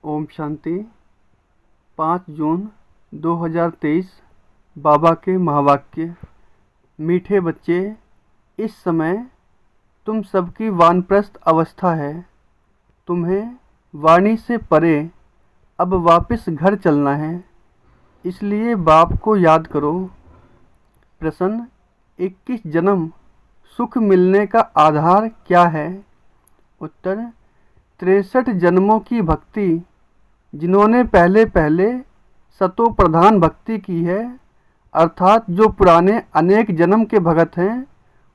ओम शांति। 5 जून 2023 बाबा के महावाक्य। मीठे बच्चे, इस समय तुम सबकी वानप्रस्थ अवस्था है। तुम्हें वाणी से परे अब वापस घर चलना है, इसलिए बाप को याद करो। प्रश्न: 21 जन्म सुख मिलने का आधार क्या है? उत्तर: 63 जन्मों की भक्ति। जिन्होंने पहले पहले सतो प्रधान भक्ति की है, अर्थात जो पुराने अनेक जन्म के भगत हैं,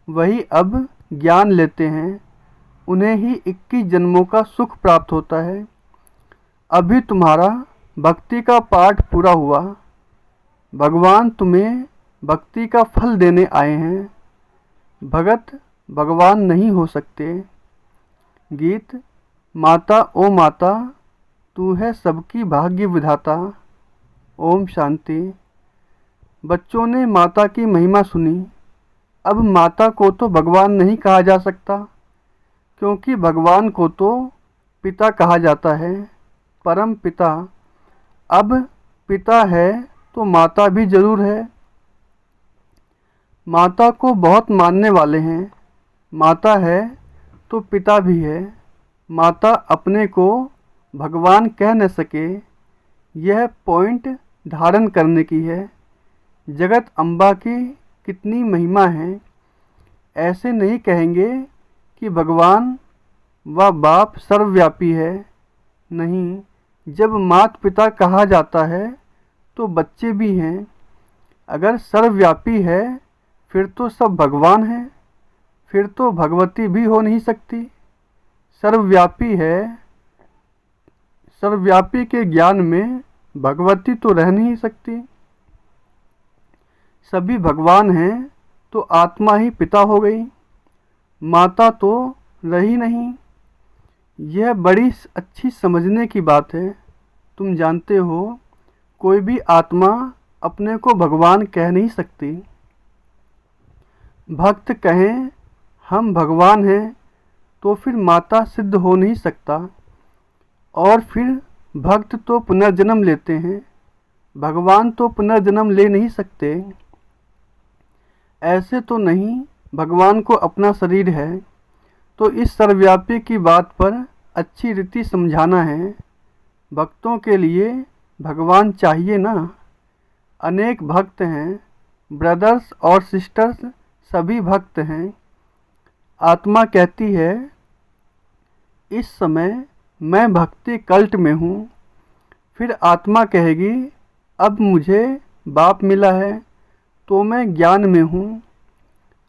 वही अब ज्ञान लेते हैं। उन्हें ही 21 जन्मों का सुख प्राप्त होता है। अभी तुम्हारा भक्ति का पाठ पूरा हुआ। भगवान तुम्हें भक्ति का फल देने आए हैं। भगत भगवान नहीं हो सकते। गीत: माता ओ माता, तू है सबकी भाग्य विधाता। ओम शांति। बच्चों ने माता की महिमा सुनी। अब माता को तो भगवान नहीं कहा जा सकता, क्योंकि भगवान को तो पिता कहा जाता है, परम पिता। अब पिता है तो माता भी जरूर है। माता को बहुत मानने वाले हैं। माता है तो पिता भी है। माता अपने को भगवान कह न सके, यह पॉइंट धारण करने की है। जगत अम्बा की कितनी महिमा है। ऐसे नहीं कहेंगे कि भगवान व बाप सर्वव्यापी है। नहीं, जब माता पिता कहा जाता है तो बच्चे भी हैं। अगर सर्वव्यापी है फिर तो सब भगवान है, फिर तो भगवती भी हो नहीं सकती। सर्वव्यापी है, सर्वव्यापी के ज्ञान में भगवती तो रह नहीं सकती। सभी भगवान हैं तो आत्मा ही पिता हो गई, माता तो रही नहीं। यह बड़ी अच्छी समझने की बात है। तुम जानते हो, कोई भी आत्मा अपने को भगवान कह नहीं सकती। भक्त कहें हम भगवान हैं तो फिर माता सिद्ध हो नहीं सकता। और फिर भक्त तो पुनर्जन्म लेते हैं, भगवान तो पुनर्जन्म ले नहीं सकते। ऐसे तो नहीं भगवान को अपना शरीर है, तो इस सर्वव्यापी की बात पर अच्छी रीति समझाना है। भक्तों के लिए भगवान चाहिए ना। अनेक भक्त हैं, ब्रदर्स और सिस्टर्स सभी भक्त हैं। आत्मा कहती है, इस समय मैं भक्ति कल्ट में हूँ। फिर आत्मा कहेगी, अब मुझे बाप मिला है तो मैं ज्ञान में हूँ।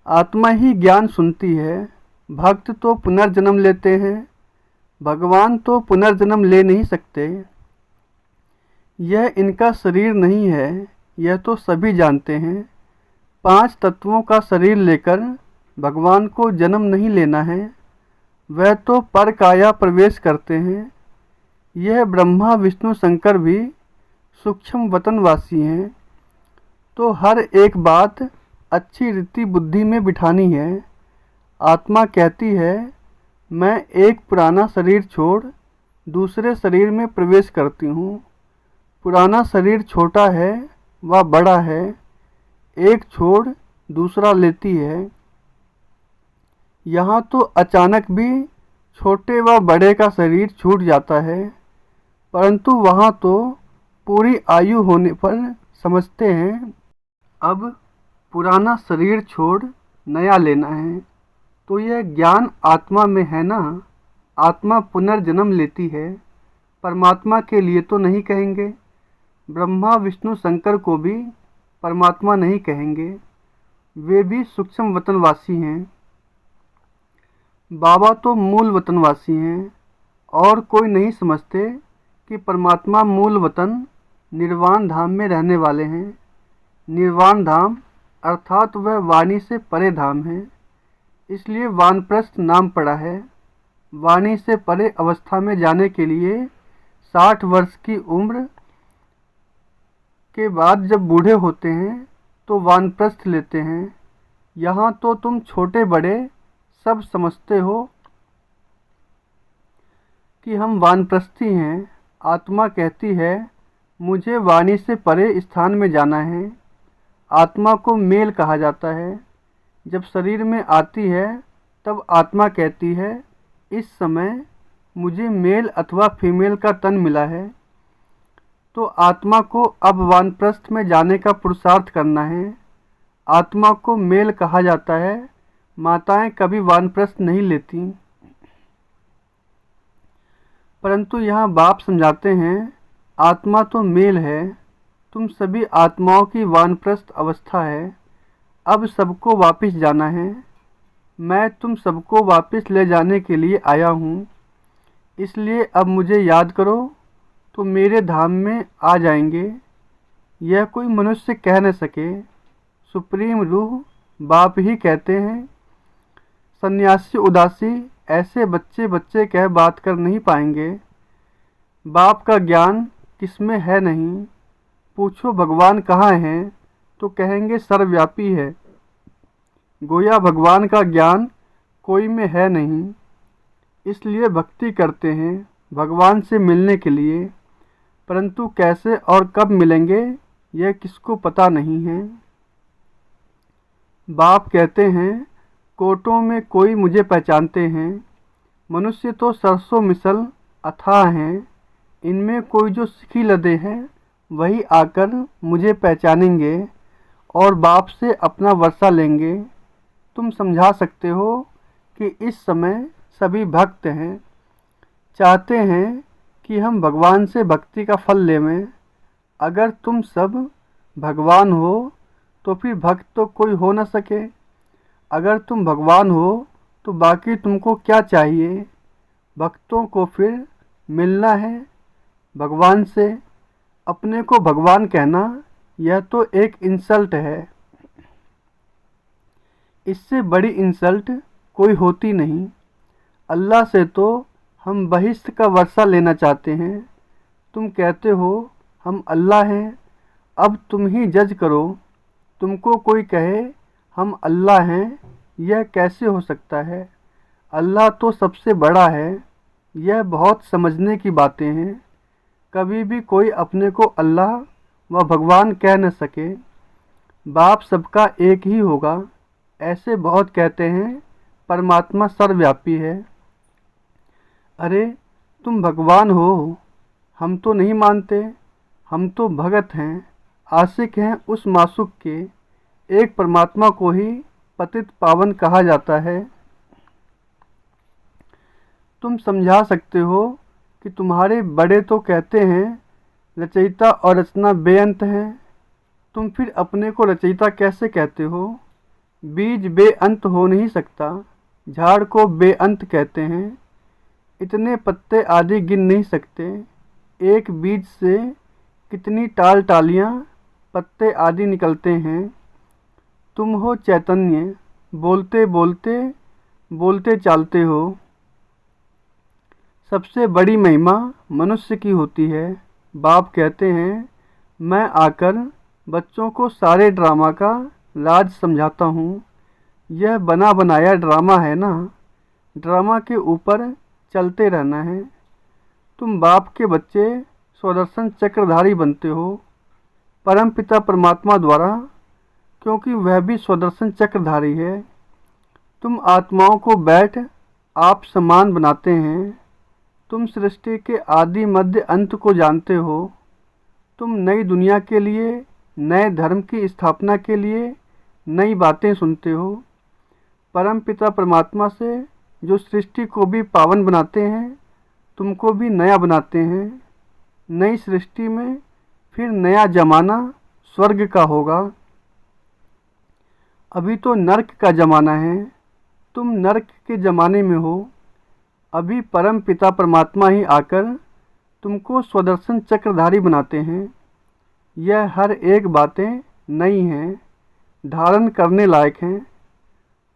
आत्मा ही ज्ञान सुनती है। भक्त तो पुनर्जन्म लेते हैं, भगवान तो पुनर्जन्म ले नहीं सकते। यह इनका शरीर नहीं है, यह तो सभी जानते हैं। 5 तत्वों का शरीर लेकर भगवान को जन्म नहीं लेना है। वह तो पर काया प्रवेश करते हैं। यह ब्रह्मा विष्णु शंकर भी सूक्ष्म वतनवासी हैं। तो हर एक बात अच्छी रीति बुद्धि में बिठानी है। आत्मा कहती है, मैं एक पुराना शरीर छोड़ दूसरे शरीर में प्रवेश करती हूँ। पुराना शरीर छोटा है व बड़ा है, एक छोड़ दूसरा लेती है। यहाँ तो अचानक भी छोटे व बड़े का शरीर छूट जाता है, परंतु वहाँ तो पूरी आयु होने पर समझते हैं अब पुराना शरीर छोड़ नया लेना है। तो यह ज्ञान आत्मा में है ना। आत्मा पुनर्जन्म लेती है, परमात्मा के लिए तो नहीं कहेंगे। ब्रह्मा विष्णु शंकर को भी परमात्मा नहीं कहेंगे, वे भी सूक्ष्म वतनवासी हैं। बाबा तो मूल वतनवासी हैं, और कोई नहीं समझते कि परमात्मा मूल वतन निर्वाण धाम में रहने वाले हैं। निर्वाण धाम अर्थात वह वाणी से परे धाम है, इसलिए वानप्रस्थ नाम पड़ा है। वाणी से परे अवस्था में जाने के लिए 60 वर्ष की उम्र के बाद जब बूढ़े होते हैं तो वानप्रस्थ लेते हैं। यहाँ तो तुम छोटे बड़े सब समझते हो कि हम वानप्रस्थी हैं। आत्मा कहती है मुझे वाणी से परे स्थान में जाना है। आत्मा को मेल कहा जाता है। जब शरीर में आती है तब आत्मा कहती है इस समय मुझे मेल अथवा फीमेल का तन मिला है। तो आत्मा को अब वानप्रस्थ में जाने का पुरुषार्थ करना है। आत्मा को मेल कहा जाता है। माताएं कभी वानप्रस्थ नहीं लेती। परंतु यहाँ बाप समझाते हैं आत्मा तो मेल है। तुम सभी आत्माओं की वानप्रस्थ अवस्था है। अब सबको वापस जाना है। मैं तुम सबको वापस ले जाने के लिए आया हूँ। इसलिए अब मुझे याद करो तो मेरे धाम में आ जाएंगे। यह कोई मनुष्य कह न सके। सुप्रीम रूह बाप ही कहते हैं। सन्यासी उदासी ऐसे बच्चे बच्चे कह बात कर नहीं पाएंगे। बाप का ज्ञान किसमें है नहीं। पूछो भगवान कहाँ हैं तो कहेंगे सर्वव्यापी है। गोया भगवान का ज्ञान कोई में है नहीं। इसलिए भक्ति करते हैं भगवान से मिलने के लिए, परंतु कैसे और कब मिलेंगे यह किसको पता नहीं है। बाप कहते हैं कोटों में कोई मुझे पहचानते हैं। मनुष्य तो सरसों मिसल अथाह हैं। इनमें कोई जो सिखी लदे हैं वही आकर मुझे पहचानेंगे और बाप से अपना वर्षा लेंगे। तुम समझा सकते हो कि इस समय सभी भक्त हैं, चाहते हैं कि हम भगवान से भक्ति का फल लेवें। अगर तुम सब भगवान हो तो फिर भक्त तो कोई हो न सके। अगर तुम भगवान हो तो बाकी तुमको क्या चाहिए। भक्तों को फिर मिलना है भगवान से। अपने को भगवान कहना यह तो एक इंसल्ट है। इससे बड़ी इंसल्ट कोई होती नहीं। अल्लाह से तो हम बहिश्त का वर्षा लेना चाहते हैं। तुम कहते हो हम अल्लाह हैं। अब तुम ही जज करो। तुमको कोई कहे हम अल्लाह हैं, यह कैसे हो सकता है। अल्लाह तो सबसे बड़ा है। यह बहुत समझने की बातें हैं। कभी भी कोई अपने को अल्लाह व भगवान कह न सके। बाप सबका एक ही होगा ऐसे बहुत कहते हैं। परमात्मा सर्वव्यापी है। अरे तुम भगवान हो, हम तो नहीं मानते। हम तो भगत हैं, आशिक हैं उस मासुक के। एक परमात्मा को ही पतित पावन कहा जाता है। तुम समझा सकते हो कि तुम्हारे बड़े तो कहते हैं रचयिता और रचना बेअंत है। तुम फिर अपने को रचयिता कैसे कहते हो। बीज बेअंत हो नहीं सकता। झाड़ को बेअंत कहते हैं। इतने पत्ते आदि गिन नहीं सकते। एक बीज से कितनी टाल टालियाँ पत्ते आदि निकलते हैं। तुम हो चैतन्य, बोलते बोलते बोलते चालते हो। सबसे बड़ी महिमा मनुष्य की होती है। बाप कहते हैं मैं आकर बच्चों को सारे ड्रामा का राज समझाता हूँ। यह बना बनाया ड्रामा है ना। ड्रामा के ऊपर चलते रहना है। तुम बाप के बच्चे स्वदर्शन चक्रधारी बनते हो परम पिता परमात्मा द्वारा, क्योंकि वह भी स्वदर्शन चक्रधारी है। तुम आत्माओं को बैठ आप समान बनाते हैं। तुम सृष्टि के आदि मध्य अंत को जानते हो। तुम नई दुनिया के लिए, नए धर्म की स्थापना के लिए नई बातें सुनते हो। परम पिता परमात्मा से जो सृष्टि को भी पावन बनाते हैं, तुमको भी नया बनाते हैं। नई सृष्टि में फिर नया जमाना स्वर्ग का होगा। अभी तो नर्क का ज़माना है। तुम नर्क के ज़माने में हो। अभी परम पिता परमात्मा ही आकर तुमको स्वदर्शन चक्रधारी बनाते हैं। यह हर एक बातें नई हैं, धारण करने लायक हैं,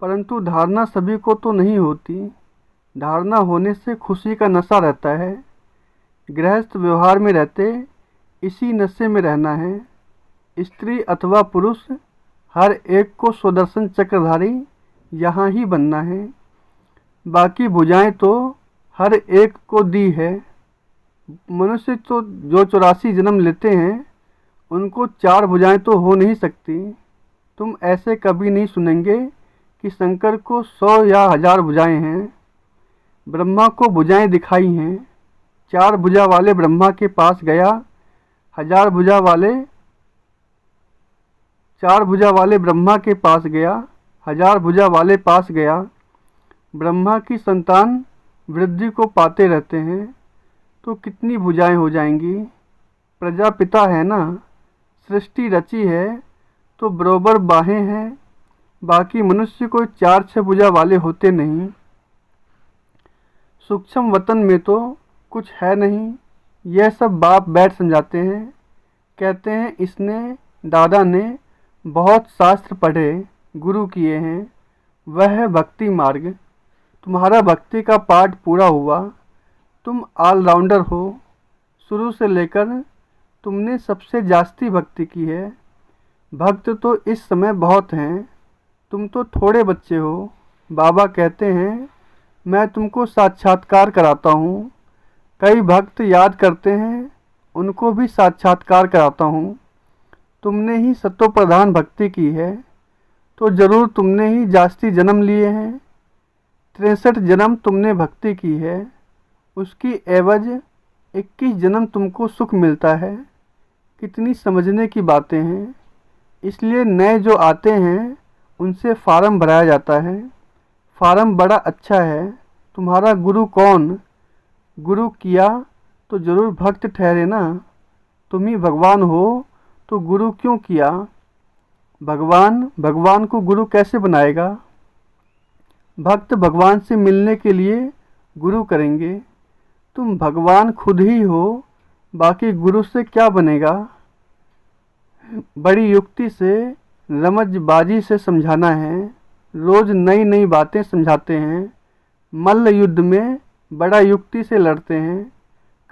परंतु धारणा सभी को तो नहीं होती। धारणा होने से खुशी का नशा रहता है। गृहस्थ व्यवहार में रहते इसी नशे में रहना है। स्त्री अथवा पुरुष हर एक को स्वदर्शन चक्रधारी यहाँ ही बनना है। बाकी भुजाएं तो हर एक को दी है। मनुष्य तो जो 84 जन्म लेते हैं उनको 4 भुजाएं तो हो नहीं सकती। तुम ऐसे कभी नहीं सुनेंगे कि शंकर को 100 या 1000 भुजाएं हैं। ब्रह्मा को भुजाएं दिखाई हैं। 4 भुजा वाले ब्रह्मा के पास गया, 1000 भुजा वाले 4 भुजा वाले ब्रह्मा के पास गया, 1000 भुजा वाले पास गया। ब्रह्मा की संतान वृद्धि को पाते रहते हैं तो कितनी भुजाएं हो जाएंगी। प्रजापिता है ना, सृष्टि रची है तो बरोबर बाहें हैं। बाकी मनुष्य कोई 4-6 भुजा वाले होते नहीं। सूक्ष्म वतन में तो कुछ है नहीं। यह सब बाप बैठ समझाते हैं। कहते हैं इसने दादा ने बहुत शास्त्र पढ़े, गुरु किए हैं, वह है भक्ति मार्ग। तुम्हारा भक्ति का पाठ पूरा हुआ। तुम ऑलराउंडर हो। शुरू से लेकर तुमने सबसे जास्ती भक्ति की है। भक्त तो इस समय बहुत हैं, तुम तो थोड़े बच्चे हो। बाबा कहते हैं मैं तुमको साक्षात्कार कराता हूँ। कई भक्त याद करते हैं, उनको भी साक्षात्कार कराता हूँ। तुमने ही सत्व प्रधान भक्ति की है तो ज़रूर तुमने ही जास्ती जन्म लिए हैं। 63 जन्म तुमने भक्ति की है, उसकी एवज 21 जन्म तुमको सुख मिलता है। कितनी समझने की बातें हैं। इसलिए नए जो आते हैं उनसे फार्म भराया जाता है। फार्म बड़ा अच्छा है। तुम्हारा गुरु कौन? गुरु किया तो ज़रूर भक्त ठहरे ना। तुम ही भगवान हो तो गुरु क्यों किया? भगवान को गुरु कैसे बनाएगा? भक्त भगवान से मिलने के लिए गुरु करेंगे। तुम भगवान खुद ही हो, बाकी गुरु से क्या बनेगा? बड़ी युक्ति से, रमजबाजी से समझाना है। रोज़ नई नई बातें समझाते हैं। मल्ल युद्ध में बड़ा युक्ति से लड़ते हैं।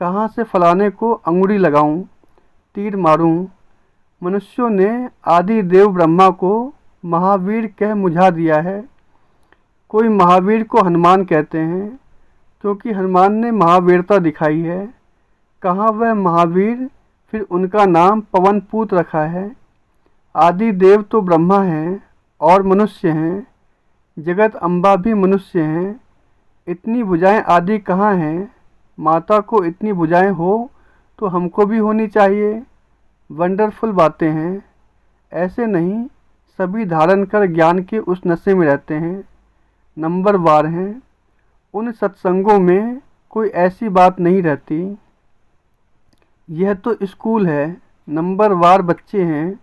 कहाँ से फलाने को अंगुली लगाऊं, तीर मारूं। मनुष्यों ने आदि देव ब्रह्मा को महावीर कह मुझा दिया है। कोई महावीर को हनुमान कहते हैं क्योंकि हनुमान ने महावीरता दिखाई है। कहाँ वह महावीर, फिर उनका नाम पवनपूत रखा है। आदि देव तो ब्रह्मा हैं और मनुष्य हैं। जगत अम्बा भी मनुष्य हैं। इतनी भुजाएं आदि कहाँ हैं? माता को इतनी भुजाएं हो तो हमको भी होनी चाहिए। वंडरफुल बातें हैं। ऐसे नहीं, सभी धारण कर ज्ञान के उस नशे में रहते हैं। नंबर वार हैं। उन सत्संगों में कोई ऐसी बात नहीं रहती। यह तो स्कूल है, नंबर वार बच्चे हैं।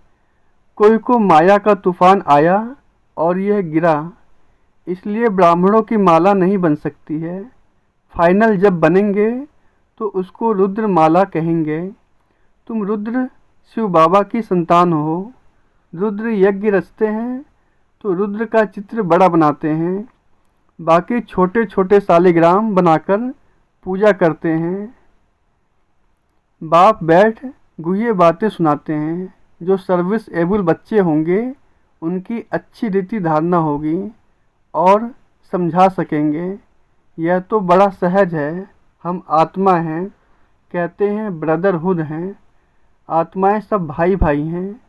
कोई को माया का तूफान आया और यह गिरा, इसलिए ब्राह्मणों की माला नहीं बन सकती है। फाइनल जब बनेंगे तो उसको रुद्र माला कहेंगे। तुम रुद्र शिव बाबा की संतान हो। रुद्र यज्ञ रचते हैं तो रुद्र का चित्र बड़ा बनाते हैं। बाकी छोटे छोटे सालिग्राम बनाकर पूजा करते हैं। बाप बैठ गुह्य बातें सुनाते हैं। जो सर्विस एबल बच्चे होंगे उनकी अच्छी रीति धारणा होगी और समझा सकेंगे। यह तो बड़ा सहज है। हम आत्मा हैं, कहते हैं ब्रदरहुड हैं। आत्माएं सब भाई भाई हैं।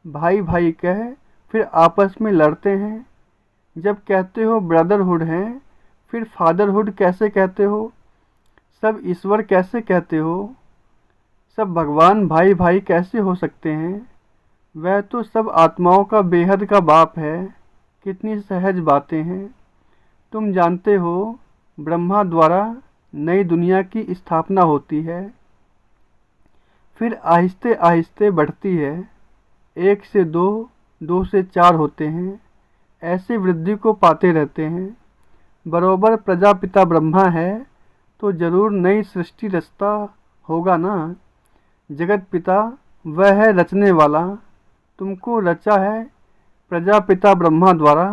भाई भाई कह फिर आपस में लड़ते हैं। जब कहते हो ब्रदरहुड हैं, फिर फादरहुड कैसे कहते हो? सब ईश्वर कैसे कहते हो? सब भगवान भाई भाई कैसे हो सकते हैं? वह तो सब आत्माओं का बेहद का बाप है। कितनी सहज बातें हैं। तुम जानते हो ब्रह्मा द्वारा नई दुनिया की स्थापना होती है, फिर आहिस्ते आहिस्ते बढ़ती है। 1 से 2, 2 से 4 होते हैं। ऐसे वृद्धि को पाते रहते हैं। बरोबर प्रजापिता ब्रह्मा है तो जरूर नई सृष्टि रचता होगा ना। जगत पिता वह है रचने वाला। तुमको रचा है प्रजापिता ब्रह्मा द्वारा।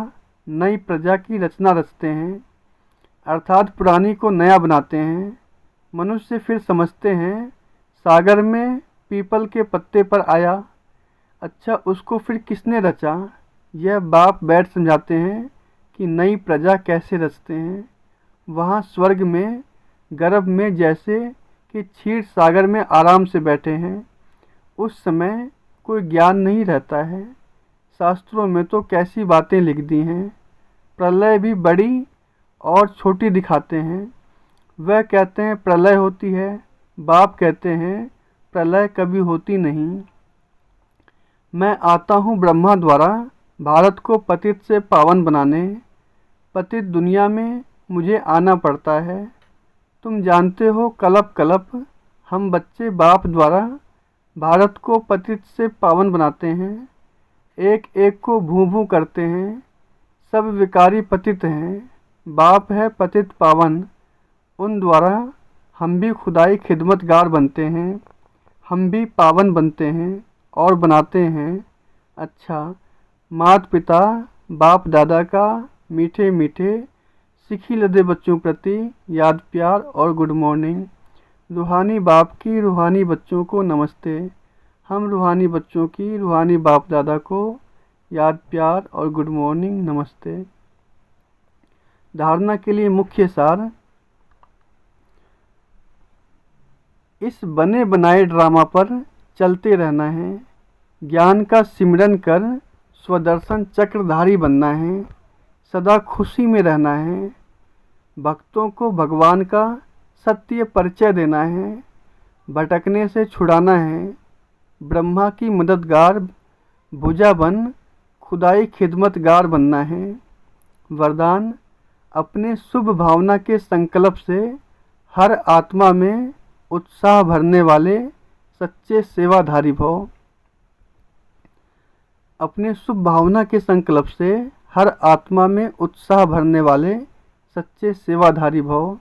नई प्रजा की रचना रचते हैं, अर्थात पुरानी को नया बनाते हैं। मनुष्य फिर समझते हैं सागर में पीपल के पत्ते पर आया। अच्छा, उसको फिर किसने रचा? यह बाप बैठ समझाते हैं कि नई प्रजा कैसे रचते हैं। वहाँ स्वर्ग में गर्भ में जैसे कि क्षीर सागर में आराम से बैठे हैं। उस समय कोई ज्ञान नहीं रहता है। शास्त्रों में तो कैसी बातें लिख दी हैं। प्रलय भी बड़ी और छोटी दिखाते हैं। वह कहते हैं प्रलय होती है, बाप कहते हैं प्रलय कभी होती नहीं। मैं आता हूँ ब्रह्मा द्वारा भारत को पतित से पावन बनाने। पतित दुनिया में मुझे आना पड़ता है। तुम जानते हो कलप कलप हम बच्चे बाप द्वारा भारत को पतित से पावन बनाते हैं। एक एक को भूं भूं करते हैं। सब विकारी पतित हैं। बाप है पतित पावन, उन द्वारा हम भी खुदाई खिदमतगार बनते हैं। हम भी पावन बनते हैं और बनाते हैं। अच्छा, माता पिता बाप दादा का मीठे मीठे सिखी लदे बच्चों प्रति याद प्यार और गुड मॉर्निंग। रूहानी बाप की रूहानी बच्चों को नमस्ते। हम रूहानी बच्चों की रूहानी बाप दादा को याद प्यार और गुड मॉर्निंग नमस्ते। धारणा के लिए मुख्य सार। इस बने बनाए ड्रामा पर चलते रहना है। ज्ञान का सिमरन कर स्वदर्शन चक्रधारी बनना है। सदा खुशी में रहना है। भक्तों को भगवान का सत्य परिचय देना है। भटकने से छुड़ाना है। ब्रह्मा की मददगार भुजा बन खुदाई खिदमतगार बनना है। वरदान, अपने शुभ भावना के संकल्प से हर आत्मा में उत्साह भरने वाले सच्चे सेवाधारी भव। अपने शुभ भावना के संकल्प से हर आत्मा में उत्साह भरने वाले सच्चे सेवाधारी भव।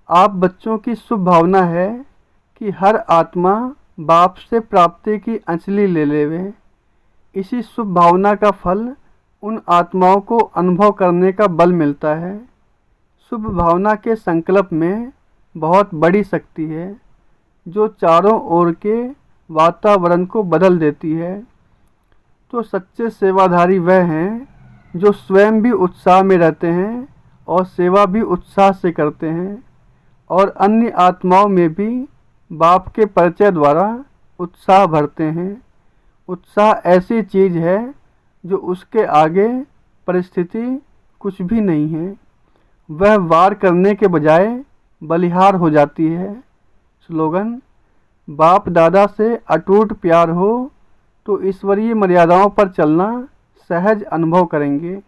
आप बच्चों की शुभ भावना है कि हर आत्मा बाप से प्राप्ति की अंजलि ले लेवे। इसी शुभ भावना का फल उन आत्माओं को अनुभव करने का बल मिलता है। शुभ भावना के संकल्प में बहुत बड़ी शक्ति है जो चारों ओर के वातावरण को बदल देती है। तो सच्चे सेवाधारी वह हैं जो स्वयं भी उत्साह में रहते हैं और सेवा भी उत्साह से करते हैं और अन्य आत्माओं में भी बाप के परिचय द्वारा उत्साह भरते हैं। उत्साह ऐसी चीज़ है जो उसके आगे परिस्थिति कुछ भी नहीं है। वह वार करने के बजाय बलिहार हो जाती है। स्लोगन, बाप दादा से अटूट प्यार हो तो ईश्वरीय मर्यादाओं पर चलना सहज अनुभव करेंगे।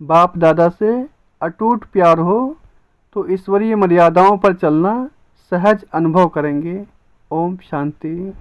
बाप दादा से अटूट प्यार हो तो ईश्वरीय मर्यादाओं पर चलना सहज अनुभव करेंगे। ओम शांति।